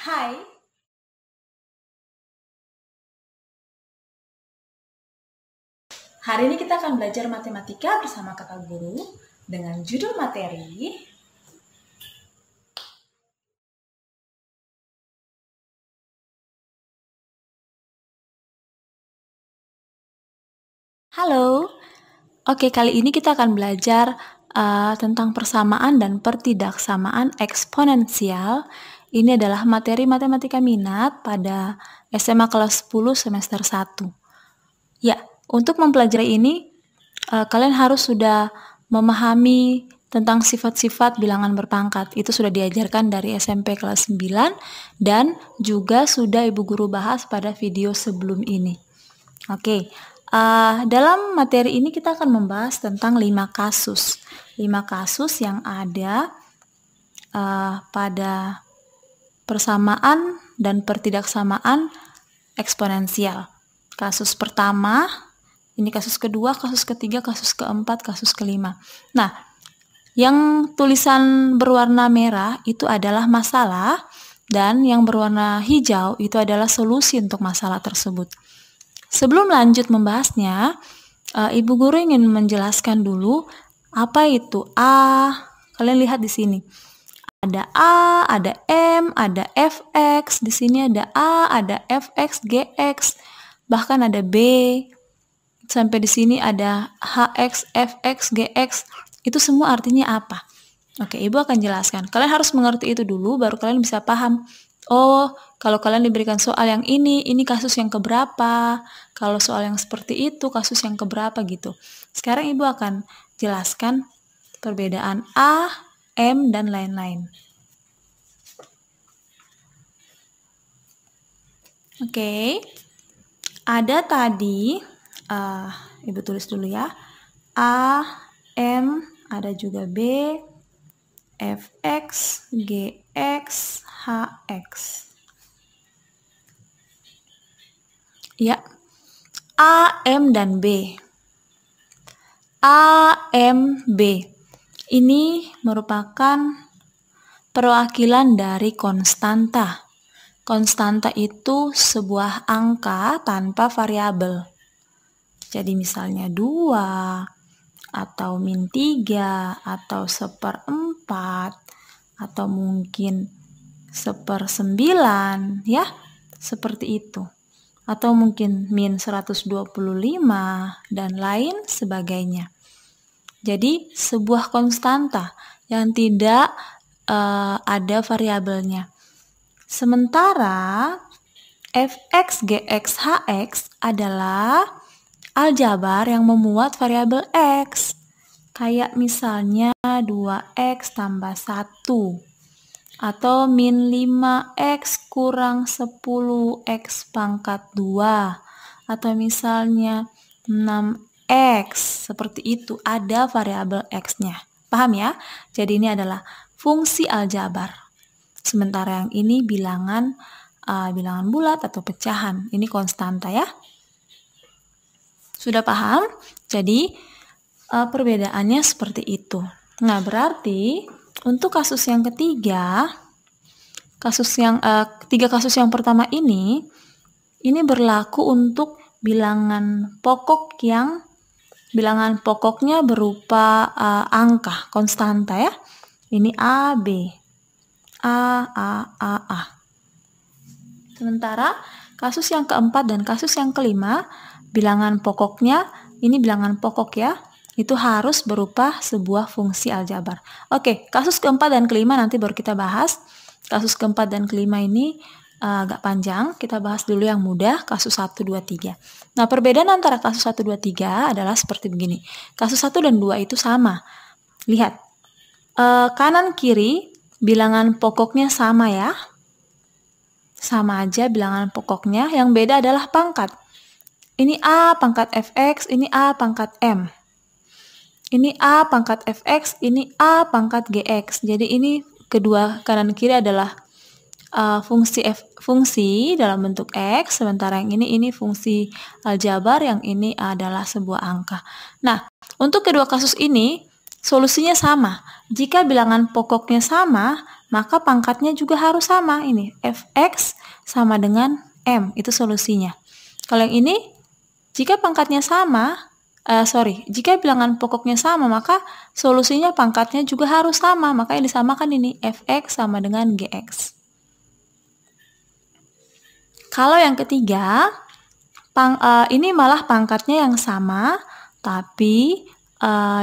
Hai, hari ini kita akan belajar matematika bersama kakak guru dengan judul materi Halo. Oke, kali ini kita akan belajar tentang persamaan dan pertidaksamaan eksponensial. Ini adalah materi matematika minat pada SMA kelas 10 semester 1. Ya, untuk mempelajari ini kalian harus sudah memahami tentang sifat-sifat bilangan berpangkat. Itu sudah diajarkan dari SMP kelas 9 dan juga sudah Ibu Guru bahas pada video sebelum ini. Oke, dalam materi ini kita akan membahas tentang 5 kasus. 5 kasus yang ada pada persamaan dan pertidaksamaan eksponensial. Kasus pertama, ini kasus kedua, kasus ketiga, kasus keempat, kasus kelima. Nah, yang tulisan berwarna merah itu adalah masalah dan yang berwarna hijau itu adalah solusi untuk masalah tersebut. Sebelum lanjut membahasnya, Ibu Guru ingin menjelaskan dulu apa itu A. Kalian lihat di sini. Ada A, ada M, ada Fx. Di sini ada A, ada Fx, Gx. Bahkan ada B. Sampai di sini ada Hx, Fx, Gx. Itu semua artinya apa? Oke, Ibu akan jelaskan. Kalian harus mengerti itu dulu, baru kalian bisa paham. Oh, kalau kalian diberikan soal yang ini kasus yang keberapa? Kalau soal yang seperti itu, kasus yang keberapa gitu. Sekarang Ibu akan jelaskan perbedaan A, M, dan lain-lain. Oke, ada tadi, Ibu tulis dulu ya. A, M, ada juga B, Fx, Gx, Hx. Ya, A, M, dan B. A, M, B. Ini merupakan perwakilan dari konstanta. Konstanta itu sebuah angka tanpa variabel. Jadi misalnya 2, atau min 3, atau 1/4, atau mungkin 1/9, ya, seperti itu. Atau mungkin min 125, dan lain sebagainya. Jadi sebuah konstanta yang tidak ada variabelnya. Sementara Fx, Gx, Hx adalah aljabar yang memuat variabel x. Kayak misalnya 2x tambah 1. Atau min 5x kurang 10x pangkat 2. Atau misalnya 6x. Seperti itu, ada variabel x-nya. Paham ya? Jadi ini adalah fungsi aljabar. Sementara yang ini bilangan bulat atau pecahan. Ini konstanta ya. Sudah paham? Jadi perbedaannya seperti itu. Nah, berarti untuk kasus yang ketiga, tiga kasus yang pertama ini berlaku untuk bilangan pokoknya berupa angka konstanta ya. Ini A, B, A. Sementara kasus yang keempat dan kasus yang kelima, bilangan pokoknya, ini bilangan pokok ya, itu harus berupa sebuah fungsi aljabar. Oke, kasus keempat dan kelima nanti baru kita bahas. Kasus keempat dan kelima ini agak panjang, kita bahas dulu yang mudah, kasus 1, 2, 3. Nah, perbedaan antara kasus 1, 2, 3 adalah seperti begini. Kasus 1 dan 2 itu sama. Lihat, kanan kiri bilangan pokoknya sama ya. Sama aja bilangan pokoknya, yang beda adalah pangkat. Ini A pangkat Fx, ini A pangkat M. Ini A pangkat Fx, ini A pangkat Gx. Jadi ini kedua kanan kiri adalah fungsi dalam bentuk X, sementara yang ini fungsi aljabar, yang ini adalah sebuah angka. Nah, untuk kedua kasus ini, solusinya sama. Jika bilangan pokoknya sama, maka pangkatnya juga harus sama. Ini fx sama dengan m, itu solusinya. Kalau yang ini, jika pangkatnya sama, jika bilangan pokoknya sama, maka solusinya pangkatnya juga harus sama. Maka yang disamakan ini, fx sama dengan gx. Kalau yang ketiga, ini malah pangkatnya yang sama, tapi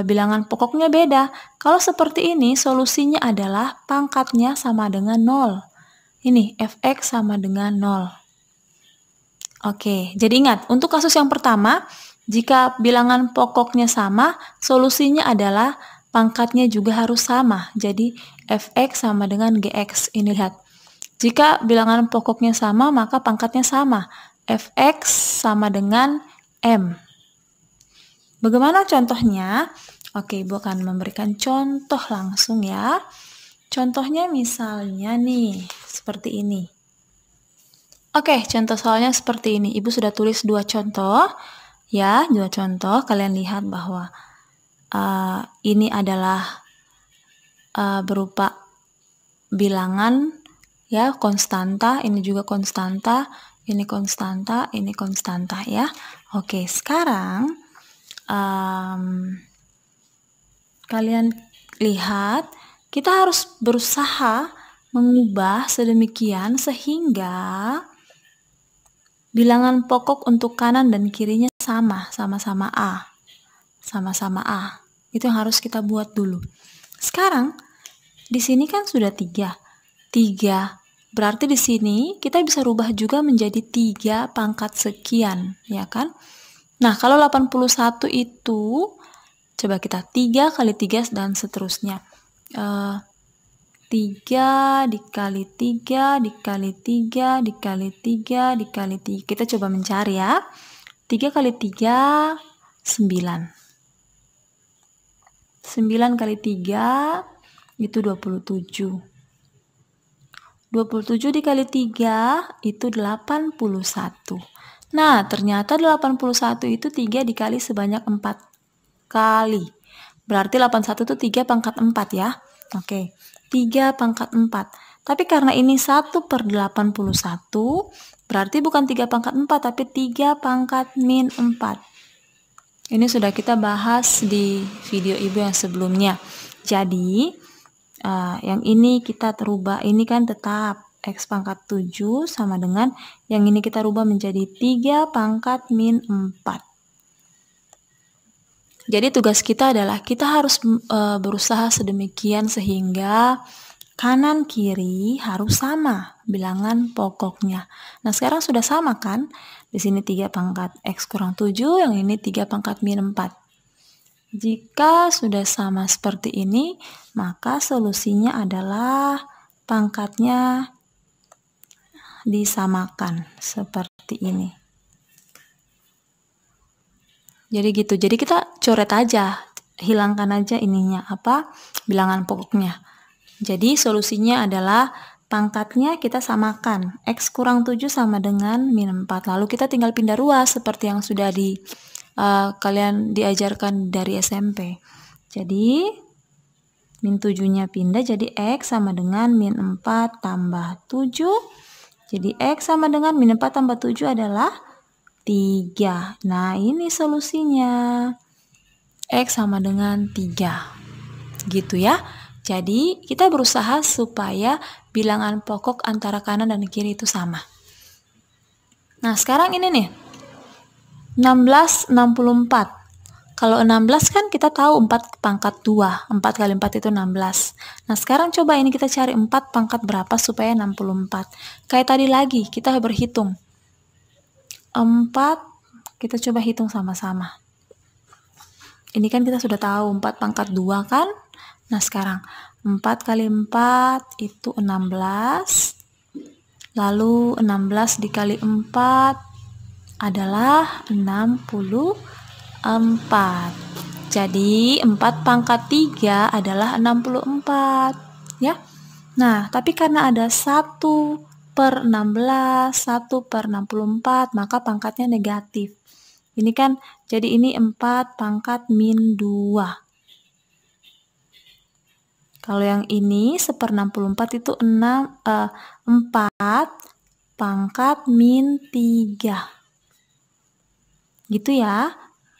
bilangan pokoknya beda. Kalau seperti ini, solusinya adalah pangkatnya sama dengan 0. Ini, fx sama dengan 0. Oke, jadi ingat, untuk kasus yang pertama, jika bilangan pokoknya sama, solusinya adalah pangkatnya juga harus sama. Jadi, fx sama dengan gx. Ini lihat. Jika bilangan pokoknya sama, maka pangkatnya sama. Fx sama dengan m. Bagaimana contohnya? Oke, Ibu akan memberikan contoh langsung ya. Contohnya misalnya nih, seperti ini. Oke, contoh soalnya seperti ini. Ibu sudah tulis 2 contoh. Ya, 2 contoh. Kalian lihat bahwa ini adalah berupa bilangan ya, konstanta, ini juga konstanta, ini konstanta, ini konstanta ya. Oke, sekarang kalian lihat, kita harus berusaha mengubah sedemikian sehingga bilangan pokok untuk kanan dan kirinya sama-sama A. Sama-sama A. Itu yang harus kita buat dulu. Sekarang, di sini kan sudah 3. 3. Berarti di sini kita bisa rubah juga menjadi 3 pangkat sekian, ya kan? Nah, kalau 81 itu, coba kita 3 kali 3 dan seterusnya. 3 dikali 3 dikali 3 dikali 3 dikali 3. Kita coba mencari ya. 3 kali 3, 9. 9 kali 3, itu 27. 27 dikali 3, itu 81. Nah, ternyata 81 itu 3 dikali sebanyak 4 kali. Berarti 81 itu 3 pangkat 4 ya. Oke. 3 pangkat 4. Tapi karena ini 1/81, berarti bukan 3 pangkat 4, tapi 3 pangkat min 4. Ini sudah kita bahas di video Ibu yang sebelumnya. Jadi, yang ini kita rubah, ini kan tetap X pangkat 7 sama dengan yang ini kita rubah menjadi 3 pangkat min 4. Jadi tugas kita adalah kita harus berusaha sedemikian sehingga kanan kiri harus sama bilangan pokoknya. Nah, sekarang sudah sama kan? Di sini 3 pangkat X kurang 7, yang ini 3 pangkat min 4. Jika sudah sama seperti ini, maka solusinya adalah pangkatnya disamakan seperti ini. Jadi gitu. Jadi kita coret aja, hilangkan aja ininya, bilangan pokoknya. Jadi solusinya adalah pangkatnya kita samakan. X kurang 7 sama dengan min 4. Lalu kita tinggal pindah ruas seperti yang sudah kalian diajarkan dari SMP. Jadi min 7-nya pindah jadi X sama dengan min 4 tambah 7. Jadi X sama dengan min 4 tambah 7 adalah 3. Nah, ini solusinya. X sama dengan 3. Gitu ya. Jadi, kita berusaha supaya bilangan pokok antara kanan dan kiri itu sama. Nah, sekarang ini nih. 16, 64. Kalau 16 kan kita tahu 4 pangkat 2. 4 kali 4 itu 16. Nah, sekarang coba ini kita cari 4 pangkat berapa supaya 64. Kayak tadi lagi, kita berhitung. 4, kita coba hitung sama-sama. Ini kan kita sudah tahu 4 pangkat 2 kan? Nah, sekarang 4 kali 4 itu 16. Lalu 16 dikali 4 adalah 64. Jadi 4 pangkat 3 adalah 64. Ya. Nah, tapi karena ada 1/16, 1/64, maka pangkatnya negatif. Ini kan, jadi ini 4 pangkat min 2. Kalau yang ini 1/64 itu 4 pangkat min 3. Gitu ya.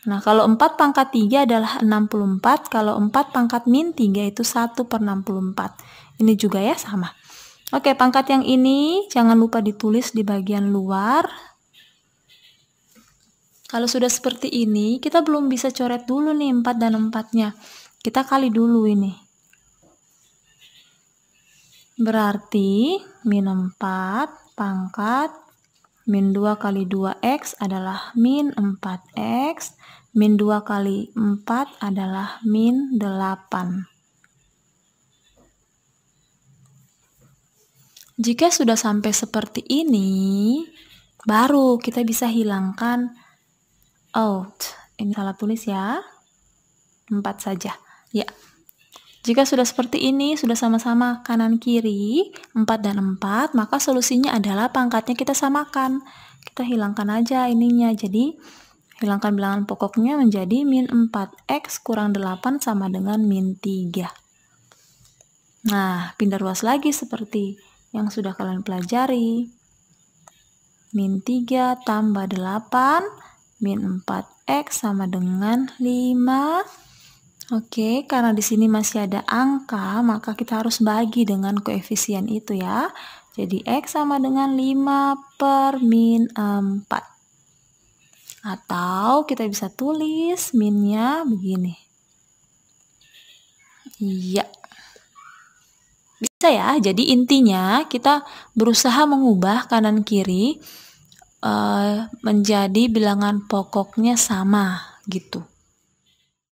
Nah, kalau 4 pangkat 3 adalah 64, kalau 4 pangkat min 3 itu 1/64. Ini juga ya sama. Oke, pangkat yang ini jangan lupa ditulis di bagian luar. Kalau sudah seperti ini, kita belum bisa coret dulu nih 4 dan 4-nya. Kita kali dulu ini. Berarti min 4 pangkat min 2 kali 2x adalah min 4x, min 2 kali 4 adalah min 8. Jika sudah sampai seperti ini, baru kita bisa hilangkan out. Ini salah tulis ya. 4 saja. Ya. Jika sudah seperti ini, sudah sama-sama kanan kiri, 4 dan 4, maka solusinya adalah pangkatnya kita samakan. Kita hilangkan aja ininya. Jadi, hilangkan bilangan pokoknya menjadi min 4x kurang 8 sama dengan min 3. Nah, pindah ruas lagi seperti yang sudah kalian pelajari. Min 3 tambah 8, min 4x sama dengan 5. Oke, karena di sini masih ada angka, maka kita harus bagi dengan koefisien itu ya. Jadi x sama dengan 5 per min 4. Atau kita bisa tulis minnya begini. Iya. Bisa ya, jadi intinya kita berusaha mengubah kanan kiri menjadi bilangan pokoknya sama gitu.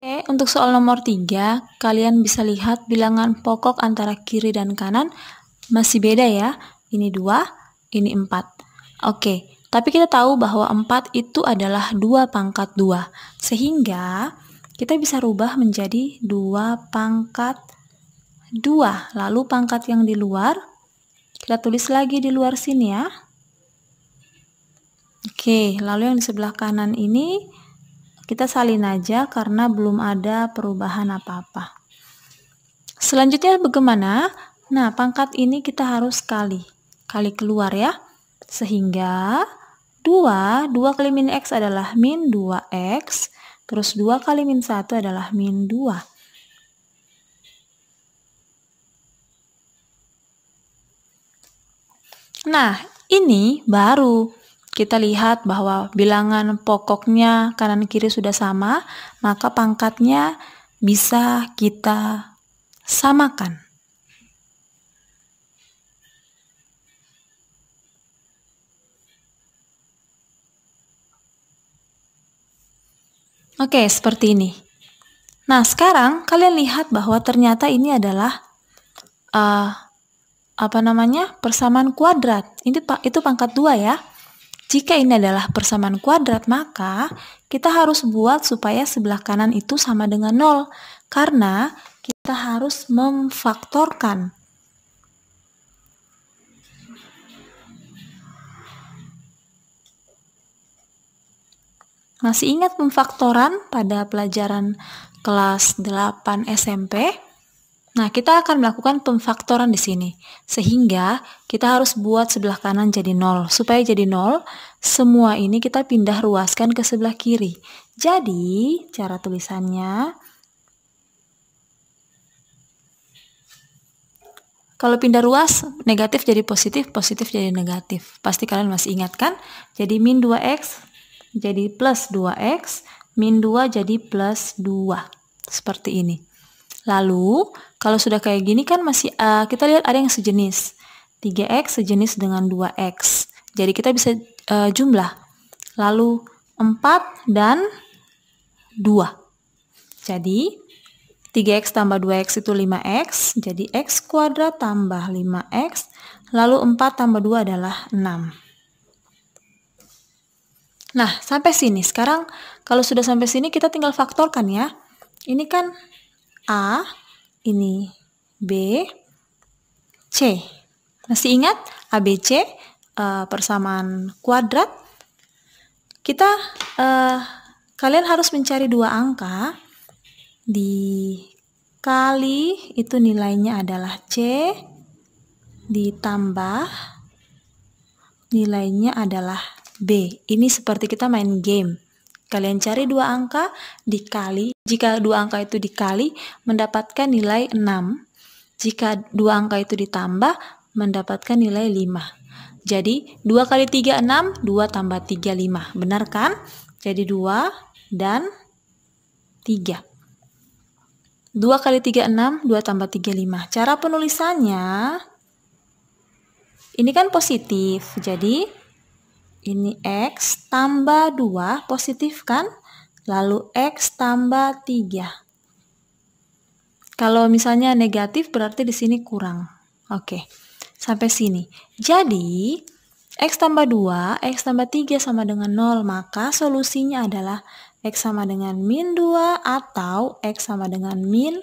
Oke, untuk soal nomor 3, kalian bisa lihat bilangan pokok antara kiri dan kanan masih beda ya. Ini 2, ini 4. Oke, tapi kita tahu bahwa 4 itu adalah 2 pangkat 2. Sehingga kita bisa rubah menjadi 2 pangkat 2. Lalu pangkat yang di luar, kita tulis lagi di luar sini ya. Oke, lalu yang di sebelah kanan ini kita salin aja karena belum ada perubahan apa-apa. Selanjutnya bagaimana? Nah, pangkat ini kita harus kali keluar ya. Sehingga 2 kali min x adalah min 2x, terus 2 kali min 1 adalah min 2. Nah, ini baru kita lihat bahwa bilangan pokoknya kanan kiri sudah sama, maka pangkatnya bisa kita samakan. Oke, seperti ini. Nah, sekarang kalian lihat bahwa ternyata ini adalah persamaan kuadrat. Itu pangkat 2 ya. Jika ini adalah persamaan kuadrat, maka kita harus buat supaya sebelah kanan itu sama dengan 0. Karena kita harus memfaktorkan. Masih ingat pemfaktoran pada pelajaran kelas 8 SMP? Nah, kita akan melakukan pemfaktoran di sini. Sehingga kita harus buat sebelah kanan jadi 0. Supaya jadi 0, semua ini kita pindah ruaskan ke sebelah kiri. Jadi, cara tulisannya, kalau pindah ruas, negatif jadi positif, positif jadi negatif. Pasti kalian masih ingat kan? Jadi min 2x jadi plus 2x, min 2 jadi plus 2. Seperti ini. Lalu, kalau sudah kayak gini kan masih kita lihat ada yang sejenis. 3x sejenis dengan 2x. Jadi kita bisa jumlah. Lalu 4 dan 2. Jadi 3x tambah 2x itu 5x. Jadi x kuadrat tambah 5x. Lalu 4 tambah 2 adalah 6. Nah, sampai sini. Sekarang kalau sudah sampai sini kita tinggal faktorkan ya. Ini kan A, ini B, C. Masih ingat ABC, persamaan kuadrat? Kalian harus mencari 2 angka di kali itu nilainya adalah C ditambah nilainya adalah B. Ini seperti kita main game. Kalian cari dua angka dikali, jika dua angka itu dikali mendapatkan nilai 6. Jika dua angka itu ditambah mendapatkan nilai 5. Jadi 2 kali 3 6, 2 tambah 3 5. Benar kan? Jadi 2 dan 3. 2 kali 3 6, 2 tambah 3 5. Cara penulisannya ini kan positif. Jadi ini X tambah 2 positif kan? Lalu X tambah 3. Kalau misalnya negatif berarti di sini kurang. Oke. Sampai sini. Jadi X tambah 2, X tambah 3 sama dengan 0. Maka solusinya adalah X sama dengan min 2 atau X sama dengan min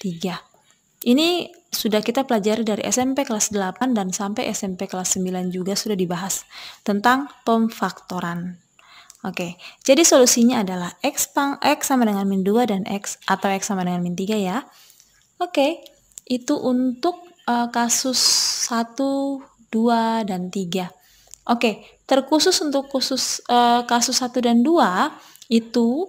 3. Ini sudah kita pelajari dari SMP kelas 8 dan sampai SMP kelas 9 juga sudah dibahas tentang pemfaktoran. Oke, jadi solusinya adalah X sama dengan min 2 dan X atau X sama dengan min 3 ya. Oke, itu untuk kasus 1, 2, dan 3. Oke, terkhusus untuk kasus 1 dan 2 itu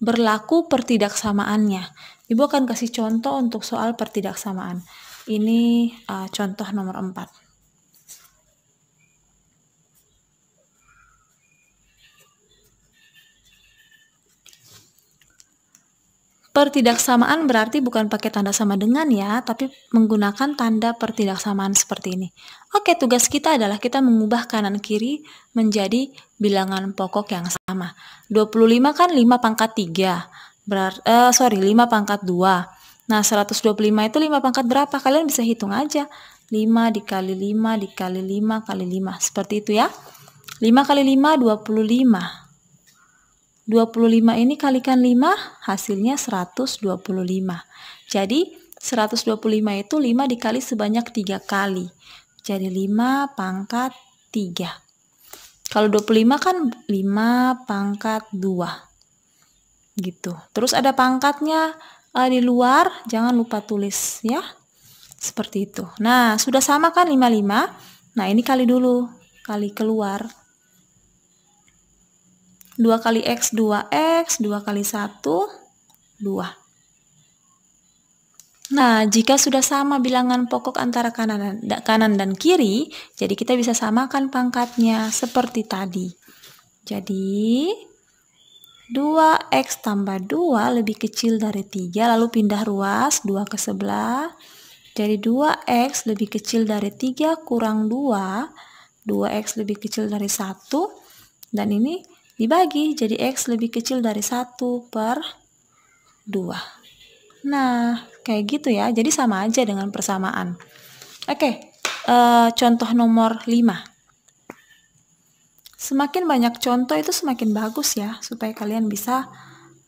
berlaku pertidaksamaannya. Ibu akan kasih contoh untuk soal pertidaksamaan. Ini contoh nomor 4. Pertidaksamaan berarti bukan pakai tanda sama dengan ya, tapi menggunakan tanda pertidaksamaan seperti ini. Oke, tugas kita adalah kita mengubah kanan kiri menjadi bilangan pokok yang sama. 25 kan 5 pangkat 3. 5 pangkat 2. Nah, 125 itu 5 pangkat berapa? Kalian bisa hitung aja. 5 dikali 5 dikali 5 kali 5. Seperti itu ya. 5 kali 5, 25. 25 ini kalikan 5, hasilnya 125. Jadi, 125 itu 5 dikali sebanyak 3 kali. Jadi, 5 pangkat 3. Kalau 25 kan 5 pangkat 2. Gitu. Terus ada pangkatnya di luar, jangan lupa tulis ya. Seperti itu. Nah, sudah sama kan 55? Nah, ini kali dulu. Kali keluar. 2 kali X, 2X, 2 kali 1, 2. Nah, jika sudah sama bilangan pokok antara kanan dan kiri, jadi kita bisa samakan pangkatnya seperti tadi. Jadi, 2X tambah 2 lebih kecil dari 3, lalu pindah ruas, 2 ke sebelah. Jadi, 2X lebih kecil dari 3 kurang 2, 2X lebih kecil dari 1, dan ini dibagi, jadi X lebih kecil dari 1 per 2. Nah, kayak gitu ya. Jadi sama aja dengan persamaan. Oke, contoh nomor 5. Semakin banyak contoh itu semakin bagus ya, supaya kalian bisa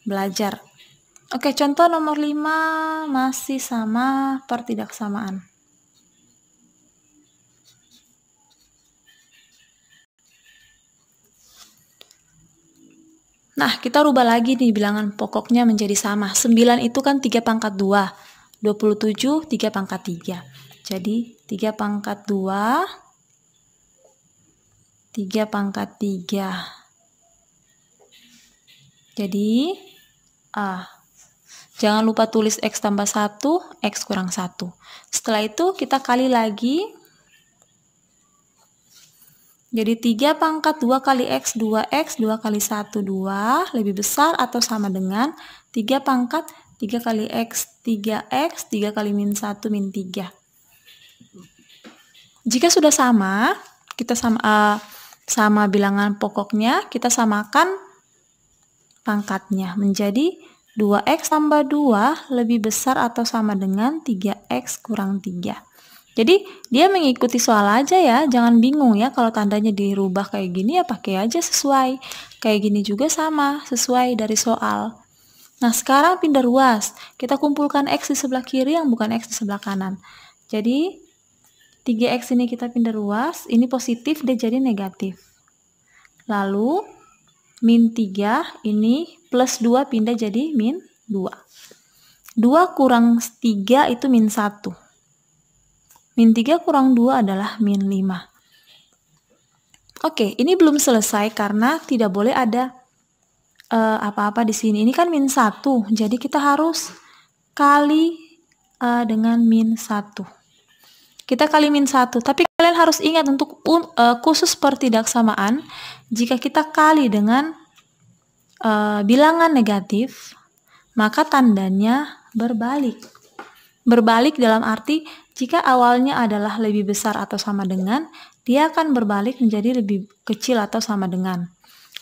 belajar. Oke, contoh nomor 5 masih sama pertidaksamaan. Nah, kita rubah lagi nih bilangan pokoknya menjadi sama. 9 itu kan 3 pangkat 2. 27, 3 pangkat 3. Jadi, 3 pangkat 2, 3 pangkat 3. Jadi, jangan lupa tulis X tambah 1, X kurang 1. Setelah itu, kita kali lagi. Jadi 3 pangkat 2 kali X, 2X, 2 kali 1, 2, lebih besar atau sama dengan 3 pangkat 3 kali X, 3X, 3 kali min 1, min 3. Jika sudah sama, kita sama bilangan pokoknya, kita samakan pangkatnya menjadi 2X tambah 2 lebih besar atau sama dengan 3X kurang 3. Jadi dia mengikuti soal aja ya, jangan bingung ya kalau tandanya dirubah kayak gini ya pakai aja sesuai. Kayak gini juga sama, sesuai dari soal. Nah sekarang pindah ruas, kita kumpulkan X di sebelah kiri yang bukan X di sebelah kanan. Jadi 3X ini kita pindah ruas, ini positif dia jadi negatif. Lalu min 3 ini plus 2 pindah jadi min 2. 2 kurang 3 itu min 1. Min 3 kurang 2 adalah min 5. Oke, ini belum selesai karena tidak boleh ada apa-apa di sini. Ini kan min 1, jadi kita harus kali dengan min 1. Kita kali min 1, tapi kalian harus ingat untuk khusus pertidaksamaan, jika kita kali dengan bilangan negatif, maka tandanya berbalik. Berbalik dalam arti jika awalnya adalah lebih besar atau sama dengan, dia akan berbalik menjadi lebih kecil atau sama dengan.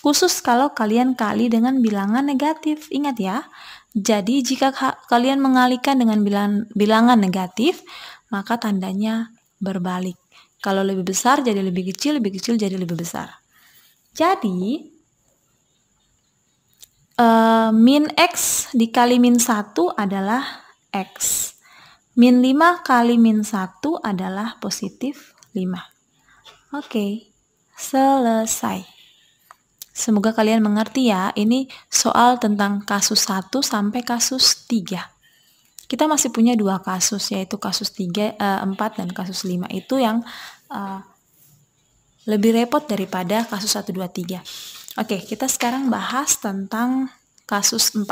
Khusus kalau kalian kali dengan bilangan negatif, ingat ya. Jadi jika kalian mengalihkan dengan bilangan negatif, maka tandanya berbalik. Kalau lebih besar jadi lebih kecil jadi lebih besar. Jadi min X dikali min 1 adalah X. Min 5 kali min 1 adalah positif 5. Oke, selesai. Semoga kalian mengerti ya, ini soal tentang kasus 1 sampai kasus 3. Kita masih punya 2 kasus, yaitu kasus 4 dan kasus 5. Itu yang lebih repot daripada kasus 1, 2, 3. Oke, kita sekarang bahas tentang kasus 4.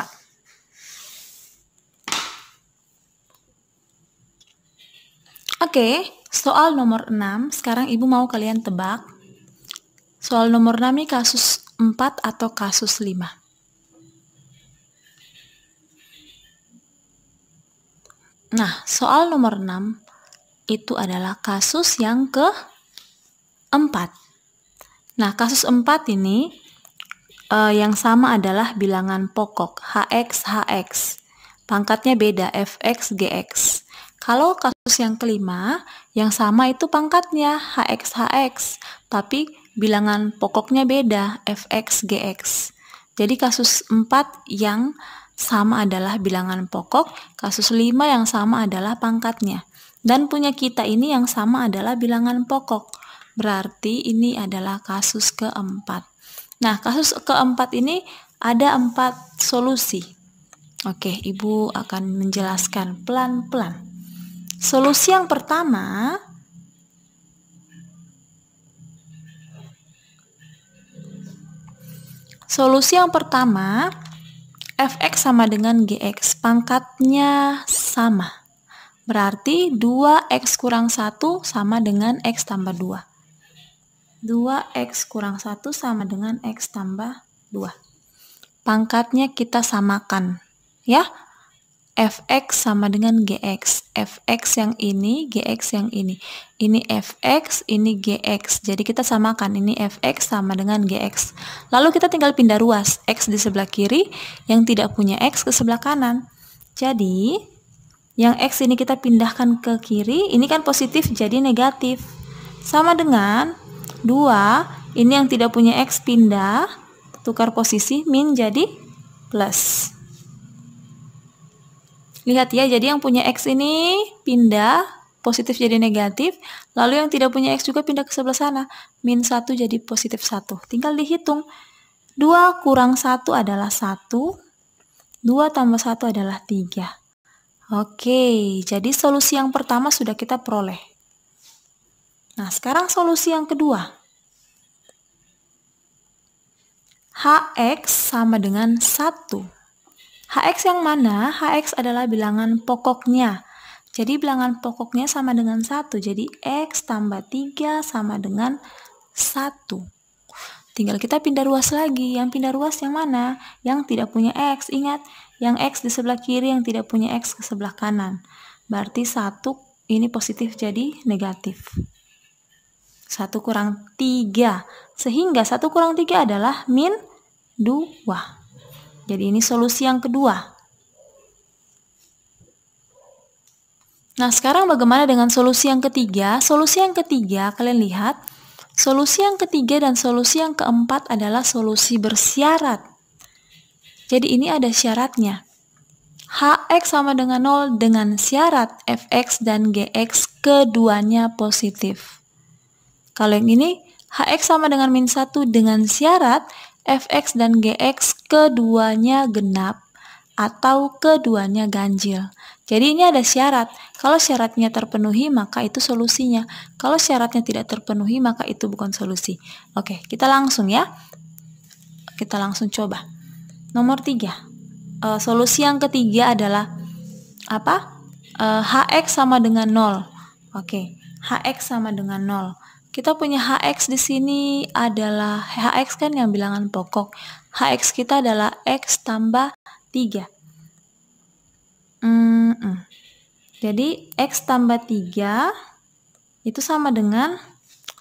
Oke, soal nomor 6, sekarang Ibu mau kalian tebak. Soal nomor 6 ini kasus 4 atau kasus 5? Nah, soal nomor 6 itu adalah kasus yang ke-4. Nah, kasus 4 ini yang sama adalah bilangan pokok, HX, HX. Pangkatnya beda, FX, GX. Kalau kasus yang kelima, yang sama itu pangkatnya HX, HX, tapi bilangan pokoknya beda, FX, GX. Jadi kasus 4 yang sama adalah bilangan pokok, kasus 5 yang sama adalah pangkatnya. Dan punya kita ini yang sama adalah bilangan pokok. Berarti ini adalah kasus keempat. Nah, kasus keempat ini ada 4 solusi. Oke, Ibu akan menjelaskan pelan-pelan. Solusi yang pertama, fx sama dengan gx, pangkatnya sama. Berarti 2x kurang 1 sama dengan x tambah 2. 2x kurang 1 sama dengan x tambah 2. Pangkatnya kita samakan, ya. Fx sama dengan Gx. Fx yang ini, Gx yang ini. Ini Fx, ini Gx. Jadi kita samakan, ini Fx sama dengan Gx. Lalu kita tinggal pindah ruas. X di sebelah kiri, yang tidak punya X ke sebelah kanan. Jadi, yang X ini kita pindahkan ke kiri, ini kan positif jadi negatif. Sama dengan 2, ini yang tidak punya X pindah, tukar posisi, min jadi plus. Lihat ya, jadi yang punya X ini pindah, positif jadi negatif, lalu yang tidak punya X juga pindah ke sebelah sana, min 1 jadi positif 1. Tinggal dihitung, 2 kurang 1 adalah 1, 2 tambah 1 adalah 3. Oke, jadi solusi yang pertama sudah kita peroleh. Nah, sekarang solusi yang kedua. HX sama dengan 1. HX yang mana? HX adalah bilangan pokoknya. Jadi bilangan pokoknya sama dengan 1. Jadi X tambah 3 sama dengan 1. Tinggal kita pindah ruas lagi. Yang pindah ruas yang mana? Yang tidak punya X. Ingat, yang X di sebelah kiri, yang tidak punya X ke sebelah kanan. Berarti 1 ini positif jadi negatif. 1 kurang 3. Sehingga 1 kurang 3 adalah min 2. Jadi ini solusi yang kedua. Nah, sekarang bagaimana dengan solusi yang ketiga? Solusi yang ketiga, kalian lihat, solusi yang ketiga dan solusi yang keempat adalah solusi bersyarat. Jadi ini ada syaratnya. HX sama dengan 0 dengan syarat Fx dan Gx keduanya positif. Kalau yang ini, HX sama dengan min 1 dengan syarat Fx dan Gx keduanya genap atau keduanya ganjil. Jadi ini ada syarat. Kalau syaratnya terpenuhi, maka itu solusinya. Kalau syaratnya tidak terpenuhi, maka itu bukan solusi. Oke, kita langsung ya. Kita langsung coba. Nomor 3. Solusi yang ketiga adalah apa? Hx sama dengan 0. Oke, Hx sama dengan 0. Kita punya Hx di sini adalah, Hx kan yang bilangan pokok. Hx kita adalah X tambah 3. Jadi X tambah 3 itu sama dengan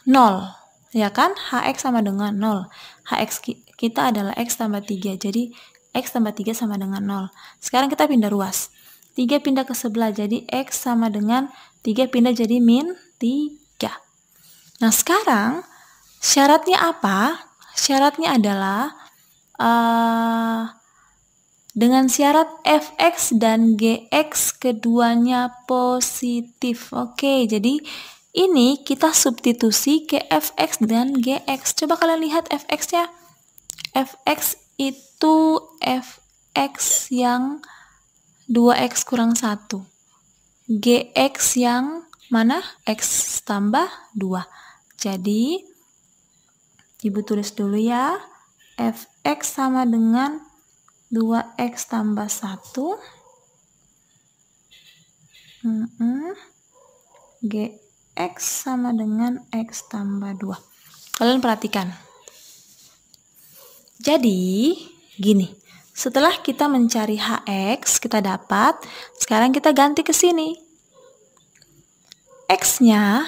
0. Ya kan? Hx sama dengan 0. Hx kita adalah X tambah 3. Jadi X tambah 3 sama dengan 0. Sekarang kita pindah ruas. 3 pindah ke sebelah, jadi X sama dengan 3 pindah jadi min 3. Nah, sekarang syaratnya apa? Syaratnya adalah dengan syarat fx dan gx keduanya positif. Oke, jadi ini kita substitusi ke fx dan gx. Coba kalian lihat fx-nya. Fx itu fx yang 2x kurang 1. Gx yang mana? X tambah 2. Jadi, Ibu tulis dulu ya. Fx sama dengan 2x tambah 1. Gx sama dengan x tambah 2. Kalian perhatikan. Jadi, gini. Setelah kita mencari Hx, kita dapat. Sekarang kita ganti ke sini. X-nya,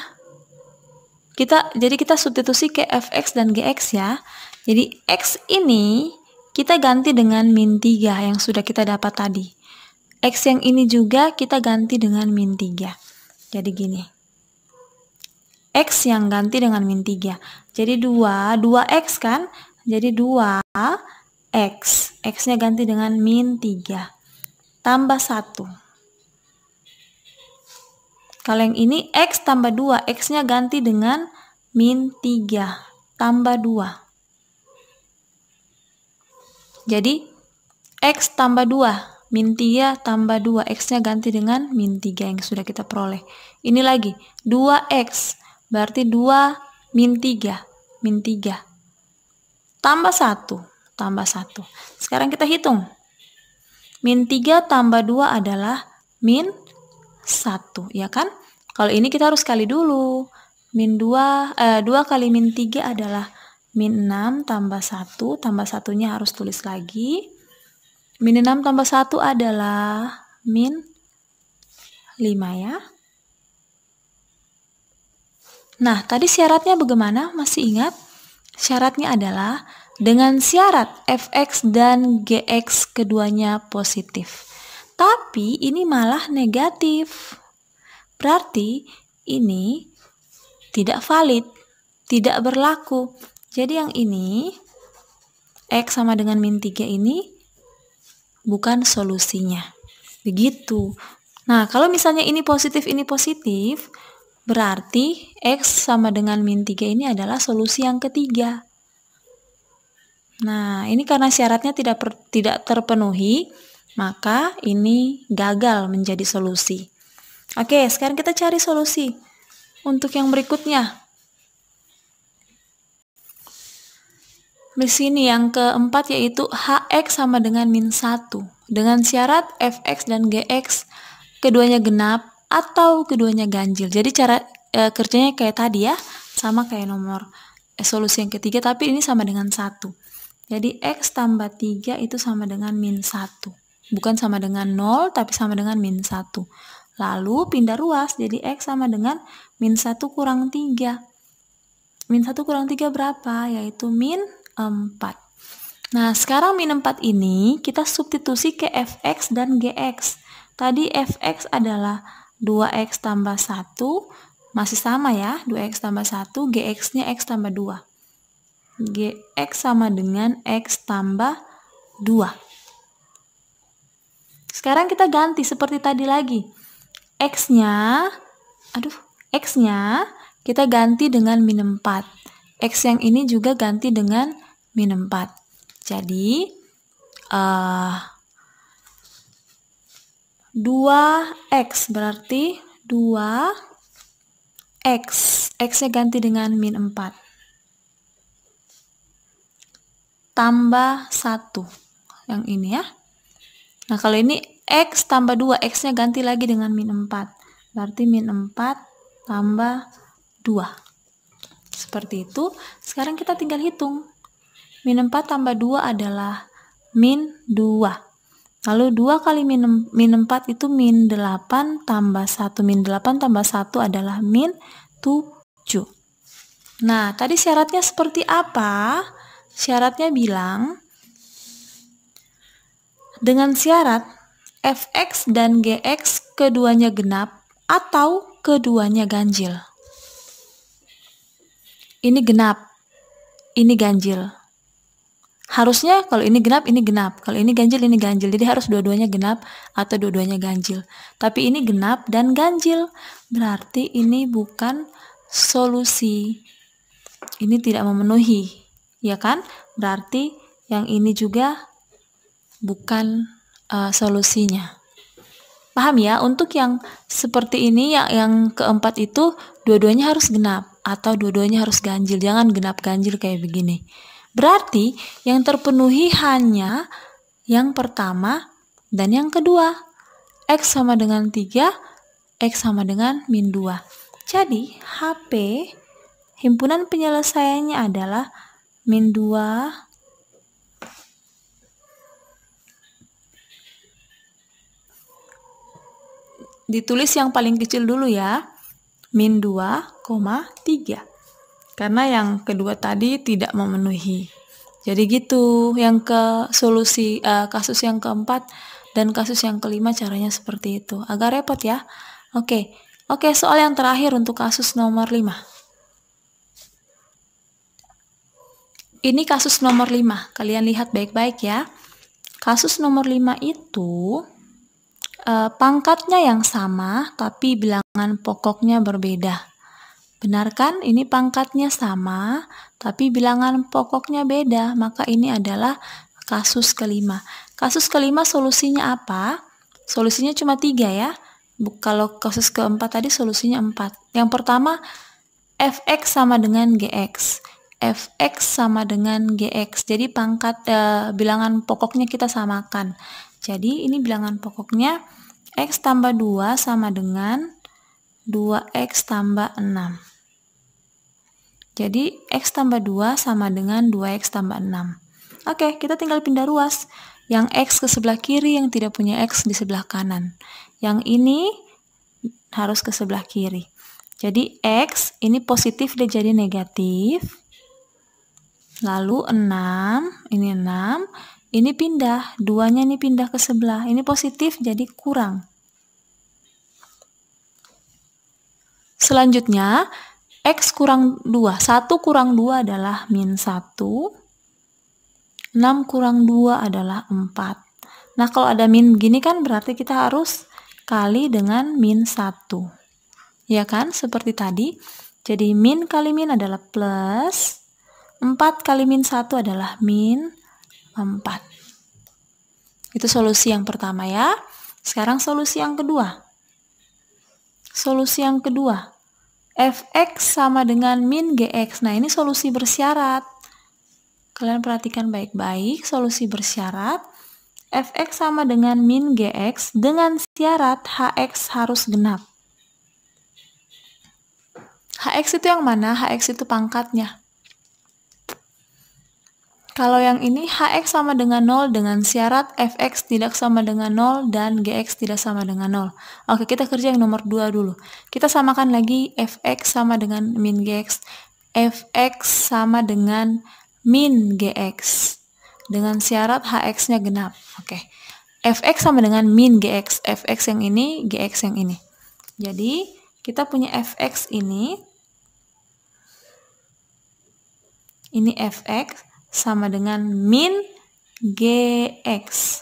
jadi kita substitusi ke fx dan gx ya. Jadi x ini kita ganti dengan min 3 yang sudah kita dapat tadi. X yang ini juga kita ganti dengan min 3. Jadi gini. X yang ganti dengan min 3. Jadi 2x kan? Jadi 2x. X-nya ganti dengan min 3. Tambah 1. Kalau yang ini x tambah 2. X-nya ganti dengan min 3. Tambah 2. Jadi x tambah 2. Min 3 tambah 2. X-nya ganti dengan min 3 yang sudah kita peroleh. Ini lagi. 2x. Berarti 2 min 3. Min 3. Tambah 1. Tambah 1. Sekarang kita hitung. Min 3 tambah 2 adalah min 1. Ya kan? Kalau ini kita harus kali dulu. 2 kali min 3 adalah min 6 tambah 1. Tambah 1-nya harus tulis lagi. Min 6 tambah 1 adalah min 5 ya. Nah, tadi syaratnya bagaimana? Masih ingat? Syaratnya adalah dengan syarat fx dan gx keduanya positif. Tapi ini malah negatif. Berarti ini tidak valid, tidak berlaku. Jadi yang ini, x sama dengan min 3 ini bukan solusinya. Begitu. Nah, kalau misalnya ini positif, berarti x sama dengan min 3 ini adalah solusi yang ketiga. Nah, ini karena syaratnya tidak terpenuhi, maka ini gagal menjadi solusi. Oke, sekarang kita cari solusi untuk yang berikutnya. Di sini yang keempat yaitu hx sama dengan min 1. Dengan syarat fx dan gx keduanya genap atau keduanya ganjil. Jadi cara kerjanya kayak tadi ya, sama kayak nomor solusi yang ketiga, tapi ini sama dengan 1. Jadi x tambah 3 itu sama dengan min 1. Bukan sama dengan 0, tapi sama dengan min 1. Lalu pindah ruas, jadi x sama dengan min 1 kurang 3. Min 1 kurang 3 berapa? Yaitu min 4. Nah, sekarang min 4 ini kita substitusi ke fx dan gx. Tadi fx adalah 2x tambah 1, masih sama ya, 2x tambah 1, gx-nya x tambah 2. Gx sama dengan x tambah 2. Sekarang kita ganti seperti tadi lagi. X-nya kita ganti dengan min 4. X yang ini juga ganti dengan min 4. Jadi 2x berarti 2x. X-nya ganti dengan min 4. Tambah 1. Yang ini ya. Nah, kalau ini x tambah 2, x-nya ganti lagi dengan min 4. Berarti min 4 tambah 2. Seperti itu. Sekarang kita tinggal hitung. Min 4 tambah 2 adalah min 2. Lalu 2 kali min 4 itu min 8 tambah 1. Min 8 tambah 1 adalah min 7. Nah, tadi syaratnya seperti apa? Syaratnya bilang, dengan syarat fx dan gx keduanya genap atau keduanya ganjil. Ini genap, ini ganjil. Harusnya kalau ini genap, ini genap. Kalau ini ganjil, ini ganjil. Jadi harus dua-duanya genap atau dua-duanya ganjil. Tapi ini genap dan ganjil. Berarti ini bukan solusi. Ini tidak memenuhi. Ya kan? Berarti yang ini juga bukan solusinya. Paham ya? Untuk yang seperti ini, yang keempat itu, dua-duanya harus genap atau dua-duanya harus ganjil. Jangan genap ganjil kayak begini. Berarti yang terpenuhi hanya yang pertama dan yang kedua. X sama dengan 3, X sama dengan min 2. Jadi HP himpunan penyelesaiannya adalah min 2 ditulis yang paling kecil dulu ya. Min 2,3. Karena yang kedua tadi tidak memenuhi. Jadi gitu, yang ke solusi kasus yang keempat dan kasus yang kelima caranya seperti itu. Agak repot ya. Oke, soal yang terakhir untuk kasus nomor 5. Ini kasus nomor 5. Kalian lihat baik-baik ya. Kasus nomor 5 itu pangkatnya yang sama, tapi bilangan pokoknya berbeda. Benar kan? Ini pangkatnya sama, tapi bilangan pokoknya beda. Maka ini adalah kasus kelima. Kasus kelima solusinya apa? Solusinya cuma 3 ya. Kalau kasus keempat tadi solusinya 4. Yang pertama, fx sama dengan gx. Fx sama dengan gx. Jadi pangkat bilangan pokoknya kita samakan. Jadi ini bilangan pokoknya x tambah 2 sama dengan 2x tambah 6. Jadi, X tambah 2 sama dengan 2X tambah 6. Oke, kita tinggal pindah ruas. Yang X ke sebelah kiri, yang tidak punya X di sebelah kanan. Yang ini harus ke sebelah kiri. Jadi, X ini positif, dia jadi negatif. Lalu 6, ini 6. Ini pindah, 2-nya ini pindah ke sebelah. Ini positif, jadi kurang. Selanjutnya, X kurang 2. 1 kurang 2 adalah min 1. 6 kurang 2 adalah 4. Nah, kalau ada min begini kan berarti kita harus kali dengan min 1. Ya kan? Seperti tadi. Jadi min kali min adalah plus. 4 kali min 1 adalah min 4. Itu solusi yang pertama ya. Sekarang solusi yang kedua. Solusi yang kedua. Fx sama dengan min gx. Nah, ini solusi bersyarat. Kalian perhatikan baik-baik, solusi bersyarat. Fx sama dengan min gx dengan syarat hx harus genap. Hx itu yang mana? Hx itu pangkatnya. Kalau yang ini hx sama dengan 0 dengan syarat fx tidak sama dengan 0 dan gx tidak sama dengan 0. Oke, kita kerja yang nomor 2 dulu. Kita samakan lagi fx sama dengan min gx. Fx sama dengan min gx. Dengan syarat hx-nya genap. Oke. Fx sama dengan min gx. Fx yang ini, gx yang ini. Jadi, kita punya fx ini. Ini fx sama dengan min gx.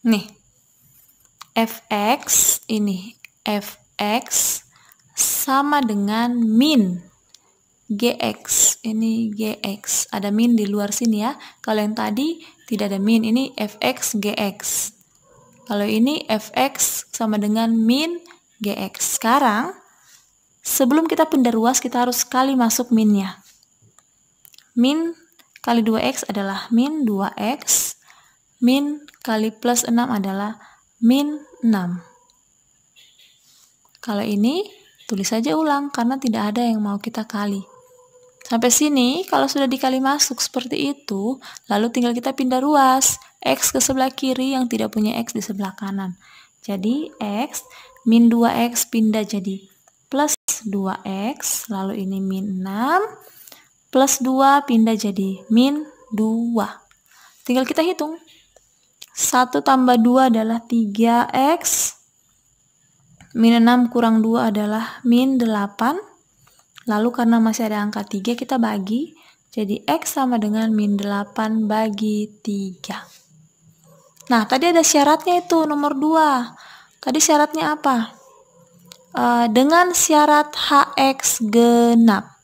Nih, fx ini, fx sama dengan min GX. Ini GX. Ada min di luar sini ya. Kalau yang tadi tidak ada min, ini fx GX. Kalau ini fx sama dengan min GX. Sekarang, sebelum kita pindah ruas, kita harus kali masuk minnya. Min kali 2x adalah min 2x. Min kali plus 6 adalah min 6. Kalau ini, tulis saja ulang karena tidak ada yang mau kita kali. Sampai sini, kalau sudah dikali masuk seperti itu, lalu tinggal kita pindah ruas. X ke sebelah kiri yang tidak punya X di sebelah kanan. Jadi, X min 2X pindah jadi plus 2X, lalu ini min 6, plus 2 pindah jadi min 2. Tinggal kita hitung. 1 tambah 2 adalah 3X. Min 6 kurang 2 adalah min 8. Lalu karena masih ada angka 3 kita bagi. Jadi X sama dengan min 8 bagi 3. Nah, tadi ada syaratnya itu nomor 2. Tadi syaratnya apa? Dengan syarat HX genap.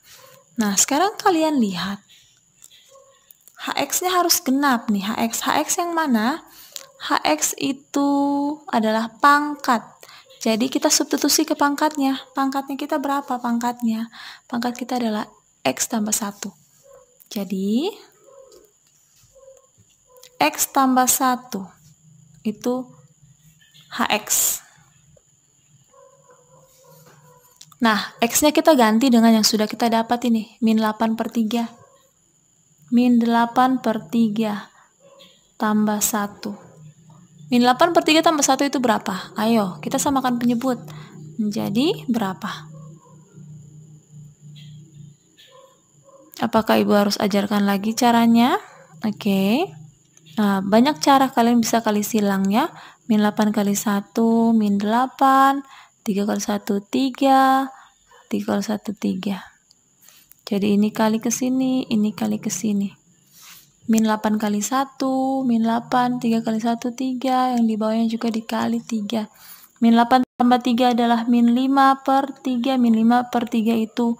Nah, sekarang kalian lihat. HX-nya harus genap nih. HX yang mana? HX itu adalah pangkat. Jadi kita substitusi ke pangkatnya. Pangkatnya kita berapa pangkatnya? Pangkat kita adalah X tambah 1. Jadi, X tambah 1 itu HX. Nah, X-nya kita ganti dengan yang sudah kita dapat ini. Min 8/3. Min 8/3 tambah 1. Min 8/3 tambah 1 itu berapa? Ayo, kita samakan penyebut. Menjadi berapa? Apakah Ibu harus ajarkan lagi caranya? Oke. Nah, banyak cara kalian bisa kali silangnya. Min 8 kali 1, min 8. 3 kali 1, 3. 3 kali 1, 3. Jadi ini kali ke sini, ini kali ke sini. Min 8 kali 1, min 8, 3 kali 1, 3, yang di bawahnya juga dikali 3. Min 8 tambah 3 adalah min 5/3, min 5/3 itu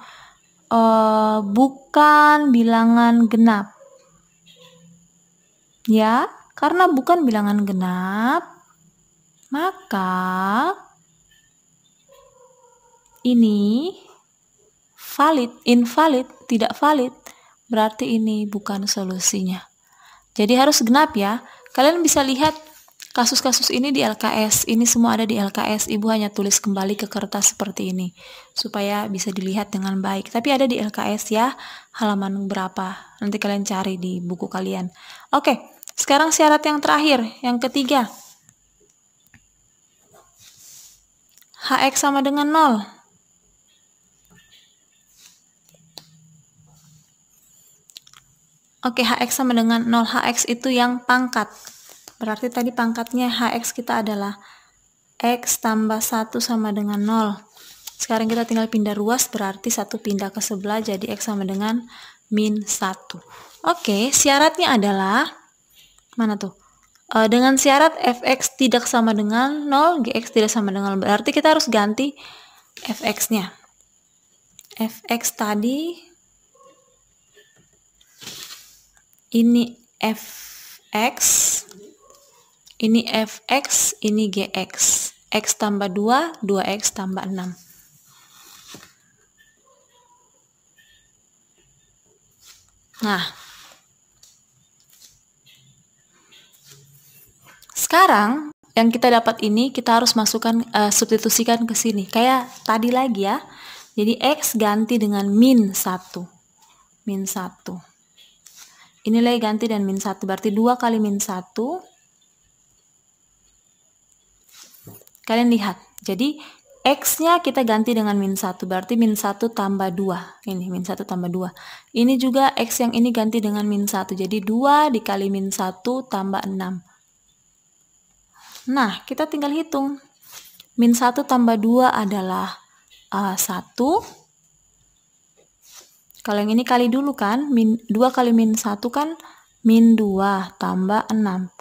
bukan bilangan genap. Ya, karena bukan bilangan genap, maka ini invalid, tidak valid. Berarti ini bukan solusinya. Jadi harus genap ya. Kalian bisa lihat kasus-kasus ini di LKS. Ini semua ada di LKS. Ibu hanya tulis kembali ke kertas seperti ini. Supaya bisa dilihat dengan baik. Tapi ada di LKS ya. Halaman berapa. Nanti kalian cari di buku kalian. Oke. Sekarang syarat yang terakhir. Yang ketiga. HX sama dengan 0. Oke, HX sama dengan 0. HX itu yang pangkat. Berarti tadi pangkatnya HX kita adalah X tambah 1 sama dengan 0. Sekarang kita tinggal pindah ruas, berarti 1 pindah ke sebelah, jadi X sama dengan min 1. Oke, syaratnya adalah, mana tuh? Dengan syarat Fx tidak sama dengan 0, Gx tidak sama dengan 0. Berarti kita harus ganti Fx-nya. Fx tadi ini Fx, ini Fx, ini Gx. X tambah 2, 2x tambah 6. Nah, sekarang yang kita dapat ini kita harus masukkan, substitusikan ke sini. Kayak tadi lagi ya. Jadi X ganti dengan min 1. Min 1. Ini nilai ganti dan min 1, berarti 2 kali min 1. Kalian lihat, jadi X-nya kita ganti dengan min 1, berarti min 1 tambah 2. Ini, min 1 tambah 2. Ini juga X yang ini ganti dengan min 1, jadi 2 dikali min 1 tambah 6. Nah, kita tinggal hitung. Min 1 tambah 2 adalah 1. Kalau yang ini kali dulu kan, 2 kali min 1 kan min 2 tambah 6.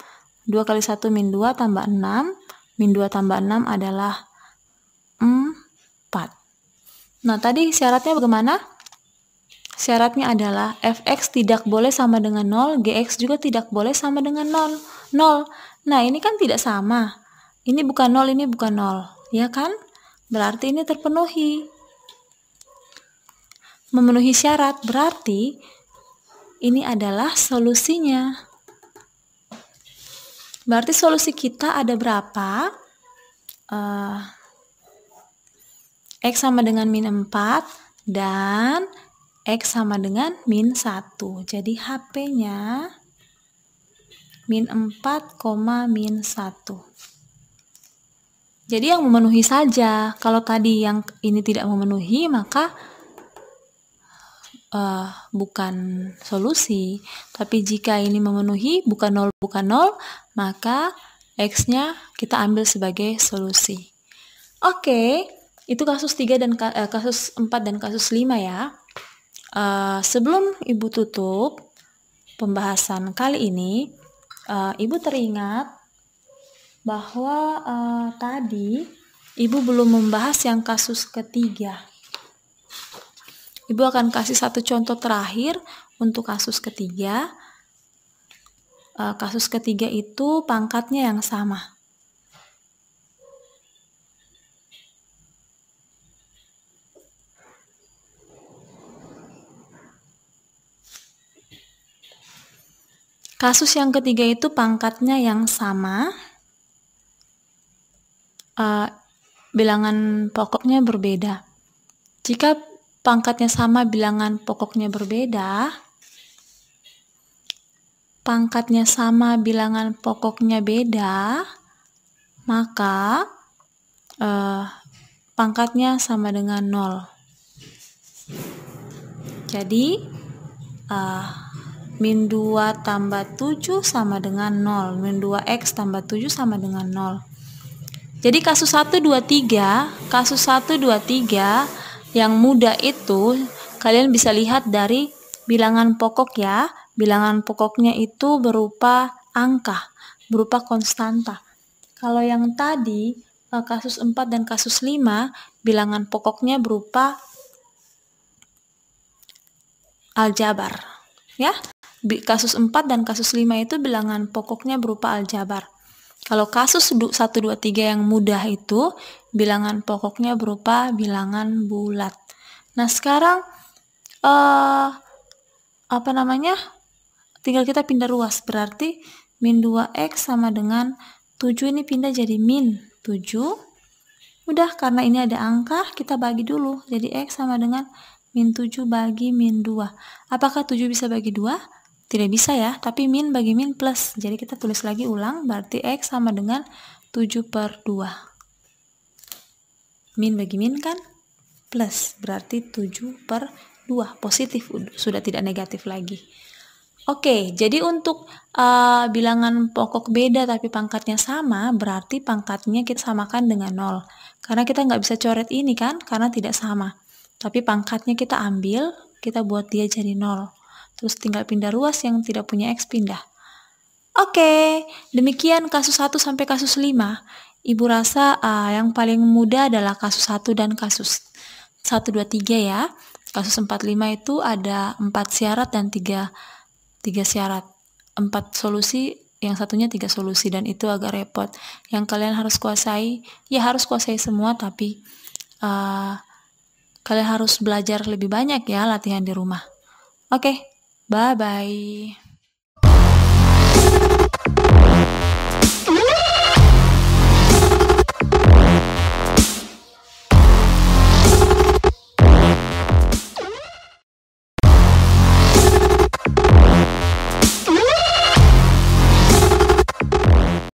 2 kali 1 min 2 tambah 6. Min 2 tambah 6 adalah 4. Nah, tadi syaratnya bagaimana? Syaratnya adalah fx tidak boleh sama dengan 0, gx juga tidak boleh sama dengan 0. Nah, ini kan tidak sama. Ini bukan 0, ini bukan 0. Ya kan? Berarti ini terpenuhi. Memenuhi syarat, berarti ini adalah solusinya. Berarti solusi kita ada berapa? X sama dengan min 4 dan X sama dengan min 1. Jadi HP-nya min 4, min 1. Jadi yang memenuhi saja. Kalau tadi yang ini tidak memenuhi, maka bukan solusi. Tapi jika ini memenuhi, bukan 0, maka X-nya kita ambil sebagai solusi. Oke, itu kasus 3 dan kasus 4 dan kasus 5 ya. Sebelum Ibu tutup pembahasan kali ini, Ibu teringat bahwa tadi Ibu belum membahas yang kasus ketiga. Ibu akan kasih satu contoh terakhir untuk kasus ketiga. Kasus ketiga itu pangkatnya yang sama. Kasus yang ketiga itu pangkatnya yang sama. Bilangan pokoknya berbeda. Jika pangkatnya sama, bilangan pokoknya berbeda. Pangkatnya sama, bilangan pokoknya beda. Maka pangkatnya sama dengan 0. Jadi min 2 tambah 7 sama dengan 0. Min 2x tambah 7 sama dengan 0. Jadi kasus 1, 2, 3, kasus 1, 2, 3 yang mudah itu kalian bisa lihat dari bilangan pokok ya. Bilangan pokoknya itu berupa angka, berupa konstanta. Kalau yang tadi kasus 4 dan kasus 5, bilangan pokoknya berupa aljabar. Ya. Kasus 4 dan kasus 5 itu bilangan pokoknya berupa aljabar. Kalau kasus 1, 2, 3 yang mudah itu, bilangan pokoknya berupa bilangan bulat. Nah, sekarang tinggal kita pindah ruas. Berarti min 2x sama dengan 7 ini pindah jadi min 7. Udah, karena ini ada angka, kita bagi dulu. Jadi x sama dengan min 7 bagi min 2. Apakah 7 bisa bagi 2? Tidak bisa ya, tapi min bagi min plus. Jadi kita tulis lagi ulang, berarti X sama dengan 7/2. Min bagi min kan plus, berarti 7/2. Positif, sudah tidak negatif lagi. Oke, jadi untuk bilangan pokok beda tapi pangkatnya sama, berarti pangkatnya kita samakan dengan 0. Karena kita nggak bisa coret ini kan, karena tidak sama. Tapi pangkatnya kita ambil, kita buat dia jadi 0. Terus tinggal pindah ruas, yang tidak punya X pindah. Oke, demikian kasus 1 sampai kasus 5. Ibu rasa yang paling mudah adalah kasus 1 dan kasus 1, 2, 3 ya. Kasus 4, 5 itu ada 4 syarat dan 3 syarat. 4 solusi, yang satunya 3 solusi, dan itu agak repot. Yang kalian harus kuasai, ya harus kuasai semua, tapi kalian harus belajar lebih banyak ya latihan di rumah. Oke. Bye-bye.